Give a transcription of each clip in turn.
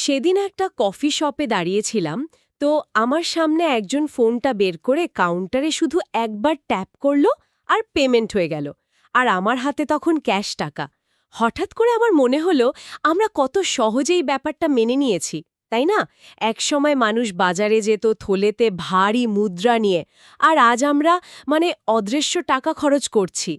সেদিন একটা কফি শপে দাঁড়িয়েছিলাম, তো আমার সামনে একজন ফোনটা বের করে কাউন্টারে শুধু একবার ট্যাপ করল আর পেমেন্ট হয়ে গেল। আর আমার হাতে তখন ক্যাশ টাকা। হঠাৎ করে আমার মনে হলো আমরা কত সহজেই ব্যাপারটা মেনে নিয়েছি, তাই না? একসময় মানুষ বাজারে যেত থলেতে ভারী মুদ্রা নিয়ে, আর আজ আমরা অদৃশ্য টাকা খরচ করছি।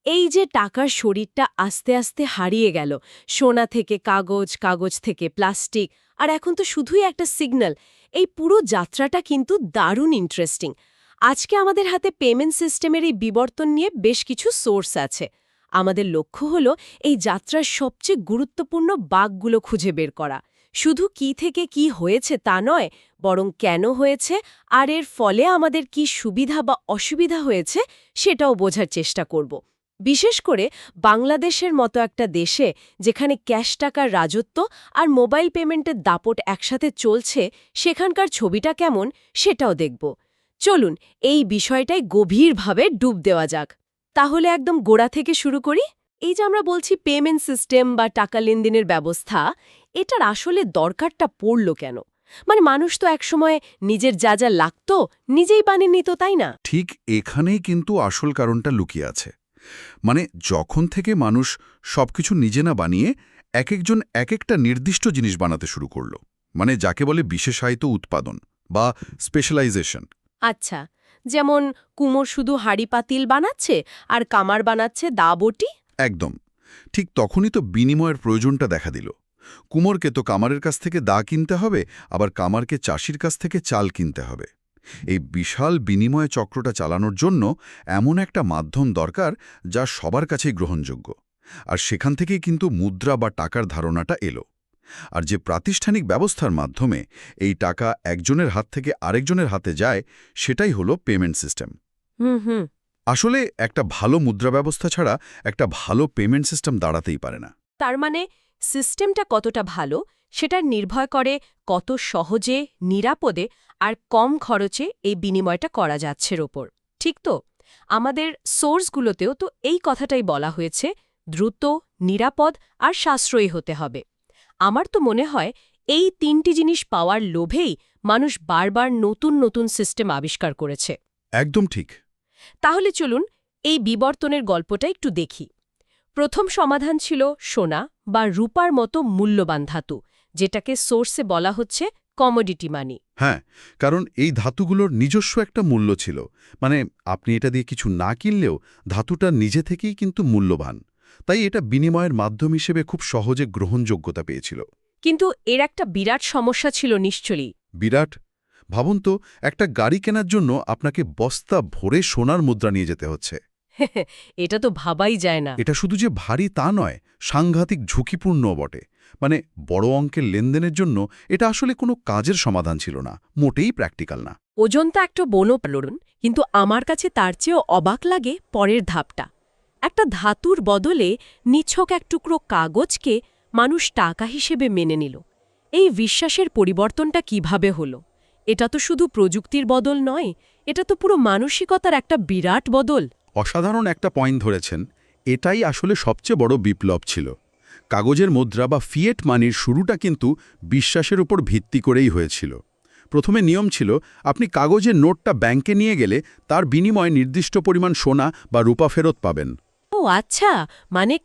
এই যে টাকার শরীরটা আস্তে আস্তে হারিয়ে গেল, সোনা থেকে কাগজ, কাগজ থেকে প্লাস্টিক, আর এখন তো শুধুই একটা সিগন্যাল। এই পুরো যাত্রাটা কিন্তু দারুণ ইন্টারেস্টিং। আজকে আমাদের হাতে পেমেন্ট সিস্টেমের এই বিবর্তন নিয়ে বেশ কিছু সোর্স আছে। আমাদের লক্ষ্য হলো এই যাত্রার সবচেয়ে গুরুত্বপূর্ণ বাঁকগুলো খুঁজে বের করা। শুধু কি থেকে কি হয়েছে তা নয়, বরং কেন হয়েছে আর এর ফলে আমাদের কি সুবিধা বা অসুবিধা হয়েছে সেটাও বোঝার চেষ্টা করব। বিশেষ করে বাংলাদেশের মতো একটা দেশে যেখানে ক্যাশ টাকার রাজত্ব আর মোবাইল পেমেন্টের দাপট একসাথে চলছে, সেখানকার ছবিটা কেমন সেটাও দেখব। চলুন এই বিষয়টাই গভীরভাবে ডুব দেওয়া যাক। তাহলে একদম গোড়া থেকে শুরু করি। এই যে আমরা বলছি পেমেন্ট সিস্টেম বা টাকা লেনদেনের ব্যবস্থা, এটার আসলে দরকারটা পড়ল কেন? মানুষ তো একসময় নিজের যা যা লাগতো নিজেই বানিয়ে নিত, তাই না? ঠিক এখানেই কিন্তু আসল কারণটা লুকিয়ে আছে। যখন থেকে মানুষ সবকিছু নিজে না বানিয়ে একজন একটা নির্দিষ্ট জিনিস বানাতে শুরু করল, যাকে বলে বিশেষায়িত উৎপাদন বা স্পেশালাইজেশন। আচ্ছা, যেমন কুমোর শুধু হাঁড়ি পাতিল বানাচ্ছে আর কামার বানাচ্ছে দা বটি। একদম ঠিক তখনই তো বিনিময়ের প্রয়োজনটা দেখা দিল। কুমোরকে তো কামারের কাছ থেকে দা কিনতে হবে, আবার কামারকে চাষির কাছ থেকে চাল কিনতে হবে। এই বিশাল বিনিময় চক্রটা চালানোর জন্য এমন একটা মাধ্যম দরকার যা সবার কাছেই গ্রহণযোগ্য। আর সেখান থেকেই কিন্তু মুদ্রা বা টাকার ধারণাটা এলো। আর যে প্রাতিষ্ঠানিক ব্যবস্থার মাধ্যমে এই টাকা একজনের হাত থেকে আরেকজনের হাতে যায়, সেটাই হলো পেমেন্ট সিস্টেম। হুম। আসলে একটা ভালো মুদ্রা ব্যবস্থা ছাড়া একটা ভালো পেমেন্ট সিস্টেম দাঁড়াতেই পারে না। তার সিস্টেমটা কতটা ভালো সেটা নির্ভর করে কত সহজে, নিরাপদে আর কম খরচে এই বিনিময়টা করা যাচ্ছের ওপর, ঠিক তো? আমাদের সোর্সগুলোতেও তো এই কথাটাই বলা হয়েছে, দ্রুত, নিরাপদ আর সাশ্রয়ী হতে হবে। আমার তো মনে হয় এই তিনটি জিনিস পাওয়ার লোভেই মানুষ বারবার নতুন নতুন সিস্টেম আবিষ্কার করেছে। একদম ঠিক। তাহলে চলুন এই বিবর্তনের গল্পটা একটু দেখি। প্রথম সমাধান ছিল সোনা বা রূপার মতো মূল্যবান ধাতু, যেটাকে সোর্সে বলা হচ্ছে কমোডিটি মানি। হ্যাঁ, কারণ এই ধাতুগুলোর নিজস্ব একটা মূল্য ছিল। আপনি এটা দিয়ে কিছু না কিনলেও ধাতুটা নিজে থেকেই কিন্তু মূল্যবান। তাই এটা বিনিময়ের মাধ্যম হিসেবে খুব সহজে গ্রহণযোগ্যতা পেয়েছিল। কিন্তু এর একটা বিরাট সমস্যা ছিল নিশ্চয়ই। বিরাট। ভাবুন তো, একটা গাড়ি কেনার জন্য আপনাকে বস্তা ভরে সোনার মুদ্রা নিয়ে যেতে হচ্ছে। এটা তো ভাবাই যায় না। এটা শুধু যে ভারী তা নয়, সাংঘাতিক ঝুঁকিপূর্ণও বটে। বড় অঙ্কের লেনদেনের জন্য এটা আসলে কোনো কাজের সমাধান ছিল না, মোটেই প্র্যাকটিক্যাল না। ওজনটা একটা বনও পালন, কিন্তু আমার কাছে তার চেয়েও অবাক লাগে পরের ধাপটা। একটা ধাতুর বদলে নিছক এক টুকরো কাগজকে মানুষ টাকা হিসেবে মেনে নিল। এই বিশ্বাসের পরিবর্তনটা কিভাবে হলো? এটা তো শুধু প্রযুক্তির বদল নয়, এটা তো পুরো মানসিকতার একটা বিরাট বদল। অসাধারণ একটা পয়েন্ট ধরেছেন। এটাই আসলে সবচেয়ে বড় বিপ্লব ছিল। কাগজের মুদ্রা বা ফিয়েট মানির শুরুটা কিন্তু বিশ্বাসের উপর ভিত্তি করেই হয়েছিল। প্রথমে নিয়ম ছিল, আপনি কাগজের নোটটা ব্যাংকে নিয়ে গেলে তার বিনিময়ে নির্দিষ্ট পরিমাণ সোনা বা রূপা ফেরত পাবেন। ও আচ্ছা,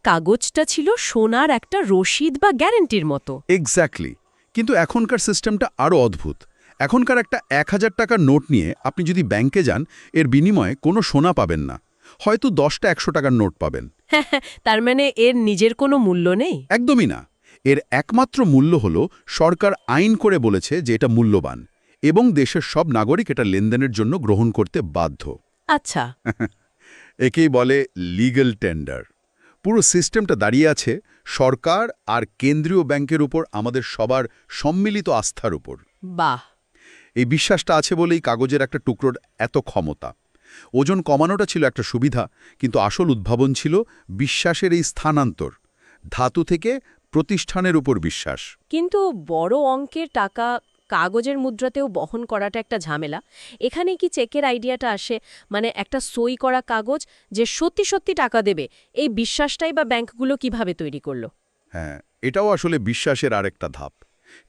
কাগজটা ছিল সোনার একটা রসিদ বা গ্যারান্টির মতো। এক্স্যাক্টলি। কিন্তু এখনকার সিস্টেমটা আরও অদ্ভুত। এখনকার একটা 1000 টাকার নোট নিয়ে আপনি যদি ব্যাংকে যান, এর বিনিময়ে কোনো সোনা পাবেন না, হয়তো 10টা 100 টাকার নোট পাবেন। তার এর নিজের কোনো মূল্য নেই? একদমই না। এর একমাত্র মূল্য হল সরকার আইন করে বলেছে যে এটা মূল্যবান, এবং দেশের সব নাগরিক এটা লেনদেনের জন্য গ্রহণ করতে বাধ্য। আচ্ছা। একেই বলে লিগ্যাল টেন্ডার। পুরো সিস্টেমটা দাঁড়িয়ে আছে সরকার আর কেন্দ্রীয় ব্যাংকের উপর আমাদের সবার সম্মিলিত আস্থার উপর। বাহ। এই বিশ্বাসটা আছে বলেই কাগজের একটা টুকরোর এত ক্ষমতা। ওজন কমানোটা ছিল একটা সুবিধা, কিন্তু আসল উদ্ভাবন ছিল বিশ্বাসের এই স্থানান্তর, ধাতু থেকে প্রতিষ্ঠানের উপর বিশ্বাস। কিন্তু বড় অঙ্কের টাকা কাগজের মুদ্রাতেও বহন করাটা একটা ঝামেলা। এখানে কি চেকের আইডিয়াটা আসে? একটা সই করা কাগজ যে সত্যি সত্যি টাকা দেবে, এই বিশ্বাসটাই বা ব্যাংকগুলো কিভাবে তৈরি করলো? হ্যাঁ, এটাও আসলে বিশ্বাসের আরেকটা ধাপ।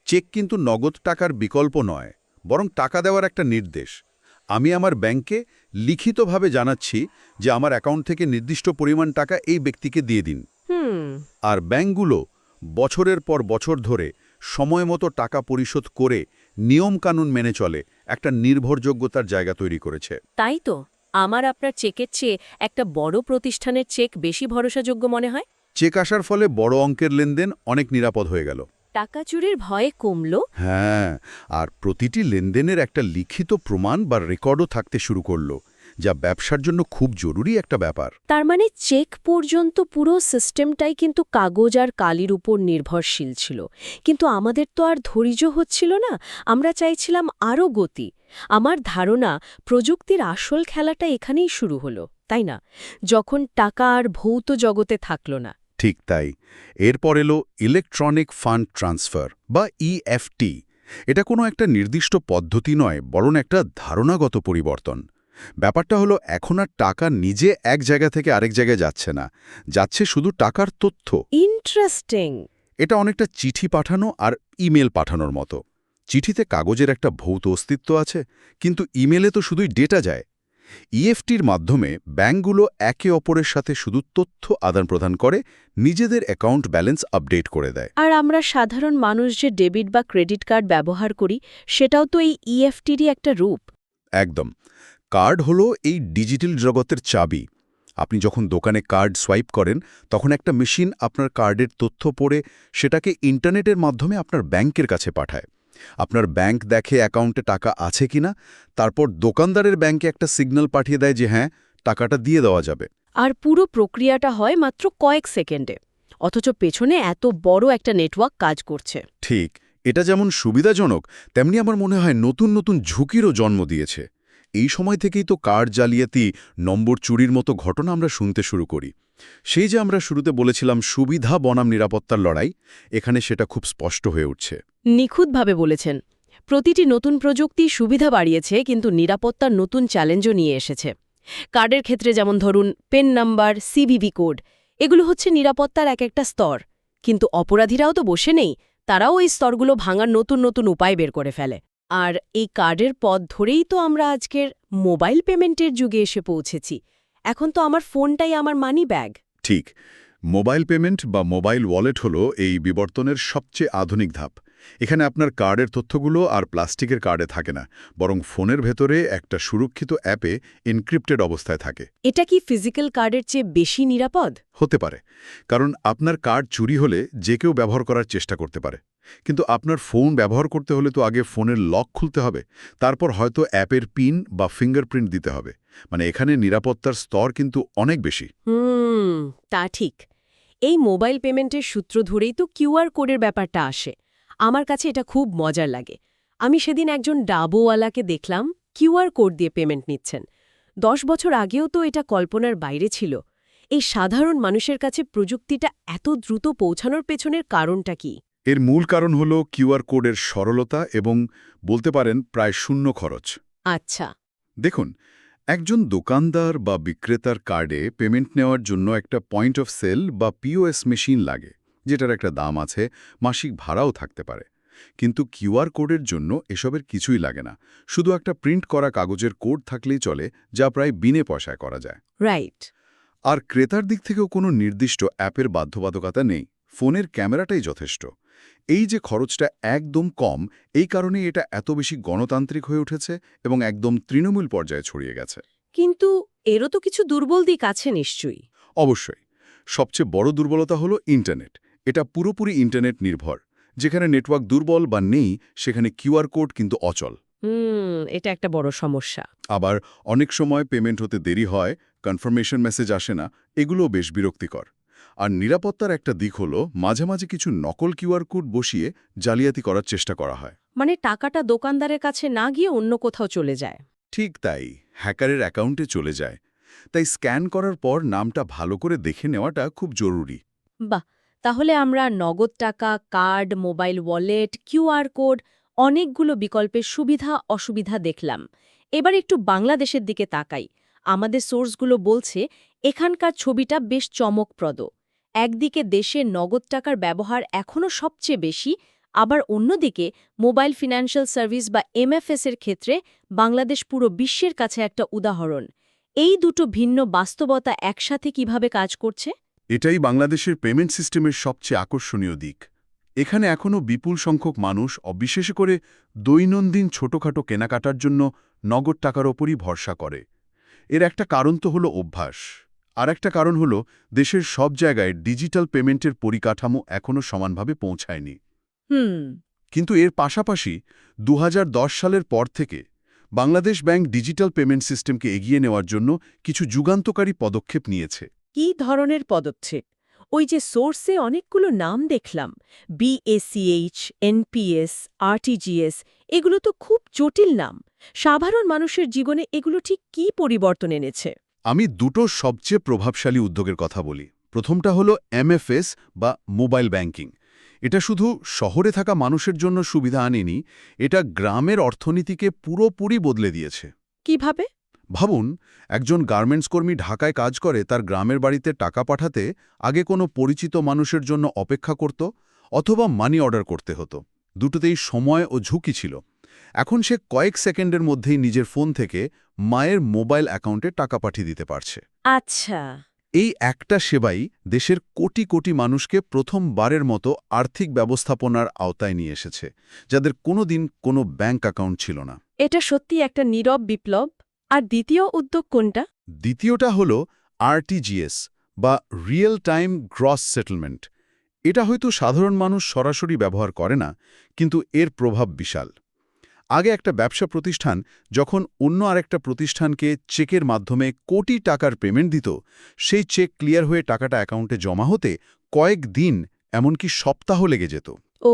চেক কিন্তু নগদ টাকার বিকল্প নয়, বরং টাকা দেওয়ার একটা নির্দেশ। আমি আমার ব্যাংকে লিখিতভাবে জানাচ্ছি যে আমার অ্যাকাউন্ট থেকে নির্দিষ্ট পরিমাণ টাকা এই ব্যক্তিকে দিয়ে দিন। হুম। আর ব্যাংকগুলো বছরের পর বছর ধরে সময়মতো টাকা পরিশোধ করে নিয়মকানুন মেনে চলে একটা নির্ভরযোগ্যতার জায়গা তৈরি করেছে। তাই তো, আমার আপনার চেকের চেয়ে একটা বড় প্রতিষ্ঠানের চেক বেশি ভরসাযোগ্য মনে হয়। চেক আসার ফলে বড় অঙ্কের লেনদেন অনেক নিরাপদ হয়ে গেল। টাকা চুরির ভয়ে কমলো। হ্যাঁ, আর প্রতিটি লেনদেনের একটা লিখিত প্রমাণ বা রেকর্ডও থাকতে শুরু করলো, যা ব্যবসার জন্য খুব জরুরি একটা ব্যাপার। তার মানে চেক পর্যন্ত পুরো সিস্টেমটাই কিন্তু কাগজ আর কালির উপর নির্ভরশীল ছিল। কিন্তু আমাদের তো আর ধৈর্য হচ্ছিল না, আমরা চাইছিলাম আরও গতি। আমার ধারণা প্রযুক্তির আসল খেলাটা এখানেই শুরু হলো, তাই না? যখন টাকা আর ভৌত জগতে থাকল না। ঠিক তাই। এরপর এলো ইলেকট্রনিক ফান্ড ট্রান্সফার বা ইএফটি। এটা কোনো একটা নির্দিষ্ট পদ্ধতি নয়, বরং একটা ধারণাগত পরিবর্তন। ব্যাপারটা হলো এখন আর টাকা নিজে এক জায়গা থেকে আরেক জায়গায় যাচ্ছে না, যাচ্ছে শুধু টাকার তথ্য। ইন্টারেস্টিং। এটা অনেকটা চিঠি পাঠানো আর ইমেল পাঠানোর মতো। চিঠিতে কাগজের একটা ভৌত অস্তিত্ব আছে, কিন্তু ইমেলে তো শুধুই ডেটা যায়। ইএফটির মাধ্যমে ব্যাংকগুলো একে অপরের সাথে শুধু তথ্য আদান-প্রদান করে, নিজেদের অ্যাকাউন্ট ব্যালেন্স আপডেট করে দেয়। আর আমরা সাধারণ মানুষ যে ডেবিট বা ক্রেডিট কার্ড ব্যবহার করি, সেটাও তো এই ইএফটিরই একটা রূপ। একদম। কার্ড হলো এই ডিজিটাল জগতের চাবি। আপনি যখন দোকানে কার্ড সোয়াইপ করেন, তখন একটা মেশিন আপনার কার্ডের তথ্য পড়ে সেটাকে ইন্টারনেটের মাধ্যমে আপনার ব্যাংকের কাছে পাঠায়। আপনার ব্যাংক দেখে অ্যাকাউন্টে টাকা আছে কিনা, তারপর দোকানদারের ব্যাংকে একটা সিগন্যাল পাঠিয়ে দেয় যে হ্যাঁ, টাকাটা দিয়ে দেওয়া যাবে। আর পুরো প্রক্রিয়াটা হয় মাত্র কয়েক সেকেন্ডে, অথচ পেছনে এত বড় একটা নেটওয়ার্ক কাজ করছে। ঠিক, এটা যেমন সুবিধাজনক, তেমনি আমার মনে হয় নতুন নতুন ঝুঁকিরও জন্ম দিয়েছে। এই সময় থেকেই তো কার্ড জালিয়াতি, নম্বর চুরির মতো ঘটনা আমরা শুনতে শুরু করি। সেই যে আমরা শুরুতে বলেছিলাম সুবিধা বনাম নিরাপত্তার লড়াই, এখানে সেটা খুব স্পষ্ট হয়ে উঠছে। নিখুঁতভাবে বলেছেন। প্রতিটি নতুন প্রযুক্তি সুবিধা বাড়িয়েছে, কিন্তু নিরাপত্তার নতুন চ্যালেঞ্জও নিয়ে এসেছে। কার্ডের ক্ষেত্রে যেমন ধরুন পেন নাম্বার, সিভিভি কোড, এগুলো হচ্ছে নিরাপত্তার এক একটা স্তর। কিন্তু অপরাধীরাও তো বসে নেই, তারাও এই স্তরগুলো ভাঙার নতুন নতুন উপায় বের করে ফেলে। আর এই কার্ডের পথ ধরেই তো আমরা আজকের মোবাইল পেমেন্টের যুগে এসে পৌঁছেছি। এখন তো আমার ফোনটাই আমার মানি ব্যাগ। ঠিক, মোবাইল পেমেন্ট বা মোবাইল ওয়ালেট হলো এই বিবর্তনের সবচেয়ে আধুনিক ধাপ। এখানে আপনার কার্ডের তথ্যগুলো আর প্লাস্টিকের কার্ডে থাকে না, বরং ফোনের ভেতরে একটা সুরক্ষিত অ্যাপে এনক্রিপ্টেড অবস্থায় থাকে। এটা কি ফিজিক্যাল কার্ডের চেয়ে বেশি নিরাপদ? হতে পারে, কারণ আপনার কার্ড চুরি হলে যে কেউ ব্যবহার করার চেষ্টা করতে পারে। কিন্তু আপনার ফোন ব্যবহার করতে হলে তো আগে ফোনের লক খুলতে হবে, তারপর হয়তো অ্যাপের পিন বা ফিঙ্গারপ্রিন্ট দিতে হবে। মানে এখানে নিরাপত্তার স্তর কিন্তু অনেক বেশি। তা ঠিক। এই মোবাইল পেমেন্টের সূত্র ধরেই তো কিউআর কোডের ব্যাপারটা আসে। আমার কাছে এটা খুব মজার লাগে। আমি সেদিন একজন ডাবোওয়ালাকে দেখলাম কিউআর কোড দিয়ে পেমেন্ট নিচ্ছেন। 10 বছর আগেও তো এটা কল্পনার বাইরে ছিল। এই সাধারণ মানুষের কাছে প্রযুক্তিটা এত দ্রুত পৌঁছানোর পেছনের কারণটা কি? এর মূল কারণ হল কিউআর কোডের সরলতা এবং বলতে পারেন প্রায় শূন্য খরচ। আচ্ছা। দেখুন, একজন দোকানদার বা বিক্রেতার কার্ডে পেমেন্ট নেওয়ার জন্য একটা পয়েন্ট অফ সেল বা পিওএস মেশিন লাগে, যেটার একটা দাম আছে, মাসিক ভাড়াও থাকতে পারে। কিন্তু কিউআর কোডের জন্য এসবের কিছুই লাগে না, শুধু একটা প্রিন্ট করা কাগজের কোড থাকলেই চলে, যা প্রায় বিনে পয়সায় করা যায়। রাইট। আর ক্রেতার দিক থেকেও কোনো নির্দিষ্ট অ্যাপের বাধ্যবাধকতা নেই, ফোনের ক্যামেরাটাই যথেষ্ট। এই যে খরচটা একদম কম, এই কারণেই এটা এত বেশি গণতান্ত্রিক হয়ে উঠেছে এবং একদম তৃণমূল পর্যায়ে ছড়িয়ে গেছে। কিন্তু এরও তো কিছু দুর্বল দিক আছে নিশ্চয়ই। অবশ্যই। সবচেয়ে বড় দুর্বলতা হলো ইন্টারনেট। এটা পুরোপুরি ইন্টারনেট নির্ভর। যেখানে নেটওয়ার্ক দুর্বল বা নেই, সেখানে কিউআর কোড কিন্তু অচল। এটা একটা বড় সমস্যা। আবার অনেক সময় পেমেন্ট হতে দেরি হয়, কনফার্মেশন মেসেজ আসে না, এগুলোও বেশ বিরক্তিকর। আর নিরাপত্তার একটা দিক হলো মাঝে মাঝে কিছু নকল কিউআর কোড বসিয়ে জালিয়াতি করার চেষ্টা করা হয়। মানে টাকাটা দোকানদারের কাছে না গিয়ে অন্য কোথাও চলে যায়। ঠিক তাই, হ্যাকারের অ্যাকাউন্টে চলে যায়। তাই স্ক্যান করার পর নামটা ভালো করে দেখে নেওয়াটা খুব জরুরি। বাহ, তাহলে আমরা নগদ টাকা, card, mobile wallet, QR code, অনেকগুলো বিকল্পের সুবিধা অসুবিধা দেখলাম। এবার একটু বাংলাদেশের দিকে তাকাই। আমাদের সোর্সগুলো বলছে এখানকার ছবিটা বেশ চমকপ্রদ। একদিকে দেশে নগদ টাকার ব্যবহার এখনও সবচেয়ে বেশি, আবার অন্যদিকে মোবাইল ফিনান্সিয়াল সার্ভিস বা এমএফএস এর ক্ষেত্রে বাংলাদেশ পুরো বিশ্বের কাছে একটা উদাহরণ। এই দুটো ভিন্ন বাস্তবতা একসাথে কিভাবে কাজ করছে? এটাই বাংলাদেশের পেমেন্ট সিস্টেমের সবচেয়ে আকর্ষণীয় দিক। এখানে এখনও বিপুল সংখ্যক মানুষ, বিশেষ করে দৈনন্দিন ছোটখাটো কেনাকাটার জন্য নগদ টাকার ওপরই ভরসা করে। এর একটা কারণ তো হলো অভ্যাস, আর একটা কারণ হলো দেশের সব জায়গায় ডিজিটাল পেমেন্টের পরিকাঠামো এখনও সমানভাবে পৌঁছায়নি। কিন্তু এর পাশাপাশি ২০১০ সালের পর থেকে বাংলাদেশ ব্যাংক ডিজিটাল পেমেন্ট সিস্টেমকে এগিয়ে নেওয়ার জন্য কিছু যুগান্তকারী পদক্ষেপ নিয়েছে। কি ধরনের পদক্ষেপ? ওই যে সোর্সে অনেকগুলো নাম দেখলাম, BACH, NPS, RTGS, এগুলো তো খুব জটিল নাম। সাধারণ মানুষের জীবনে এগুলো ঠিক কী পরিবর্তন এনেছে? আমি দুটো সবচেয়ে প্রভাবশালী উদ্যোগের কথা বলি। প্রথমটা হলো MFS বা মোবাইল ব্যাংকিং। এটা শুধু শহরে থাকা মানুষের জন্য সুবিধা আনেনি, এটা গ্রামের অর্থনীতিকে পুরোপুরি বদলে দিয়েছে। কিভাবে? ভাবুন, একজন গার্মেন্টস কর্মী ঢাকায় কাজ করে, তার গ্রামের বাড়িতে টাকা পাঠাতে আগে কোনো পরিচিত মানুষের জন্য অপেক্ষা করত অথবা মানি অর্ডার করতে হতো। দুটোতেই সময় ও ঝুঁকি ছিল। এখন সে কয়েক সেকেন্ডের মধ্যেই নিজের ফোন থেকে মায়ের মোবাইল অ্যাকাউন্টে টাকা পাঠিয়ে দিতে পারছে। আচ্ছা। এই একটা সেবাই দেশের কোটি কোটি মানুষকে প্রথমবারের মতো আর্থিক ব্যবস্থাপনার আওতায় নিয়ে এসেছে, যাদের কোনোদিন কোনো ব্যাংক অ্যাকাউন্ট ছিল না। এটা সত্যি একটা নীরব বিপ্লব। আর দ্বিতীয় উদ্যোগ কোনটা? দ্বিতীয়টা হলো RTGS বা রিয়েল টাইম গ্রস সেটেলমেন্ট। এটা হয়তো সাধারণ মানুষ সরাসরি ব্যবহার করে না, কিন্তু এর প্রভাব বিশাল। আগে একটা ব্যবসা প্রতিষ্ঠান যখন অন্য আরেকটা প্রতিষ্ঠানকে চেকের মাধ্যমে কোটি টাকার পেমেন্ট দিত, সেই চেক ক্লিয়ার হয়ে টাকাটা অ্যাকাউন্টে জমা হতে কয়েক দিন, এমনকি সপ্তাহ লেগে যেত। ও,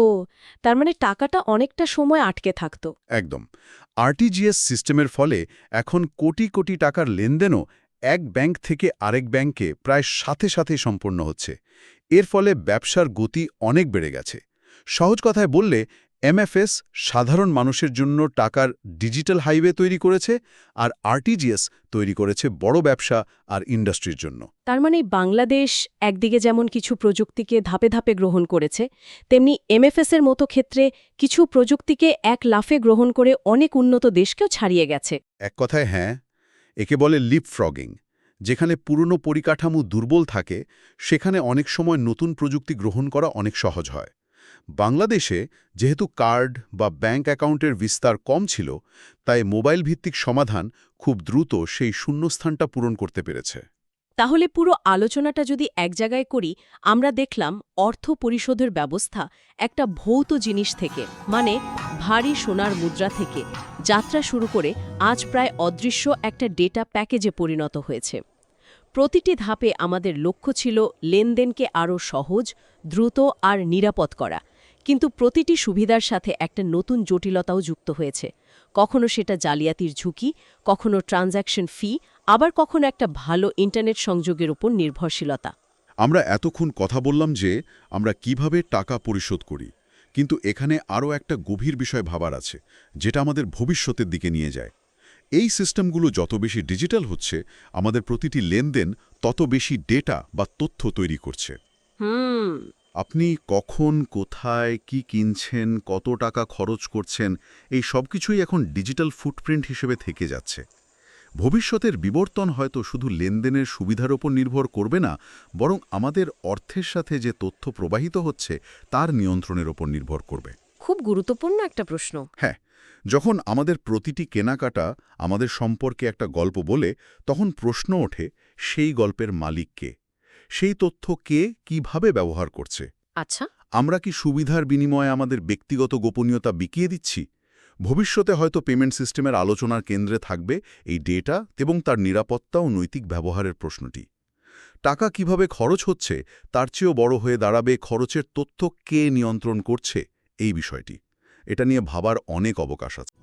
তার মানে টাকাটা অনেকটা সময় আটকে থাকতো। একদম। RTGS সিস্টেমের ফলে এখন কোটি কোটি টাকার লেনদেনও এক ব্যাংক থেকে আরেক ব্যাংকে প্রায় সাথে সাথে সম্পন্ন হচ্ছে। এর ফলে ব্যবসার গতি অনেক বেড়ে গেছে। সহজ কথায় বললে, MFS সাধারণ মানুষের জন্য টাকার ডিজিটাল হাইওয়ে তৈরি করেছে, আর RTGS তৈরি করেছে বড় ব্যবসা আর ইন্ডাস্ট্রির জন্য। তার মানে বাংলাদেশ একদিকে যেমন কিছু প্রযুক্তিকে ধাপে ধাপে গ্রহণ করেছে, তেমনি এমএফএস এর মতো ক্ষেত্রে কিছু প্রযুক্তিকে এক লাফে গ্রহণ করে অনেক উন্নত দেশকেও ছাড়িয়ে গেছে। এক কথায় হ্যাঁ, একে বলে লিপফ্রগিং। যেখানে পুরনো পরিকাঠামো দুর্বল থাকে, সেখানে অনেক সময় নতুন প্রযুক্তি গ্রহণ করা অনেক সহজ হয়। বাংলাদেশে যেহেতু কার্ড বা ব্যাংক অ্যাকাউন্টের বিস্তার কম ছিল, তাই মোবাইল ভিত্তিক সমাধান খুব দ্রুত সেই শূন্যস্থানটা পূরণ করতে পেরেছে। তাহলে পুরো আলোচনাটা যদি এক জায়গায় করি, আমরা দেখলাম অর্থ পরিশোধের ব্যবস্থা একটা ভৌত জিনিস থেকে, মানে ভারী সোনার মুদ্রা থেকে যাত্রা শুরু করে আজ প্রায় অদৃশ্য একটা ডেটা প্যাকেজে পরিণত হয়েছে। প্রতিটি ধাপে আমাদের লক্ষ্য ছিল লেনদেনকে আরও সহজ, দ্রুত আর নিরাপদ করা। কিন্তু প্রতিটি সুবিধার সাথে একটা নতুন জটিলতাও যুক্ত হয়েছে। কখনো সেটা জালিয়াতির ঝুঁকি, কখনো ট্রানজ্যাকশন ফি, আবার কখনো একটা ভালো ইন্টারনেট সংযোগের উপর নির্ভরশীলতা। আমরা এতক্ষণ কথা বললাম যে আমরা কিভাবে টাকা পরিশোধ করি, কিন্তু এখানে আরও একটা গভীর বিষয় ভাবার আছে, যেটা আমাদের ভবিষ্যতের দিকে নিয়ে যায়। এই সিস্টেমগুলো যত বেশি ডিজিটাল হচ্ছে, আমাদের প্রতিটি লেনদেন তত বেশি ডেটা বা তথ্য তৈরি করছে। আপনি কখন, কোথায়, কি কিনছেন, কত টাকা খরচ করছেন, এই সব কিছুই এখন ডিজিটাল ফুটপ্রিন্ট হিসেবে থেকে যাচ্ছে। ভবিষ্যতের বিবর্তন হয়তো শুধু লেনদেনের সুবিধার ওপর নির্ভর করবে না, বরং আমাদের অর্থের সাথে যে তথ্য প্রবাহিত হচ্ছে তার নিয়ন্ত্রণের ওপর নির্ভর করবে। খুব গুরুত্বপূর্ণ একটা প্রশ্ন। হ্যাঁ, যখন আমাদের প্রতিটি কেনাকাটা আমাদের সম্পর্কে একটা গল্প বলে, তখন প্রশ্ন ওঠে, সেই গল্পের মালিক কে? সেই তথ্য কে কিভাবে ব্যবহার করছে? আচ্ছা, আমরা কি সুবিধার বিনিময়ে আমাদের ব্যক্তিগত গোপনীয়তা বিকিয়ে দিচ্ছি? ভবিষ্যতে হয়তো পেমেন্ট সিস্টেমের আলোচনার কেন্দ্রে থাকবে এই ডেটা এবং তার নিরাপত্তা ও নৈতিক ব্যবহারের প্রশ্নটি। টাকা কিভাবে খরচ হচ্ছে তার চেয়েও বড় হয়ে দাঁড়াবে খরচের তথ্য কে নিয়ন্ত্রণ করছে এই বিষয়টি। এটা নিয়ে ভাবার অনেক অবকাশ আছে।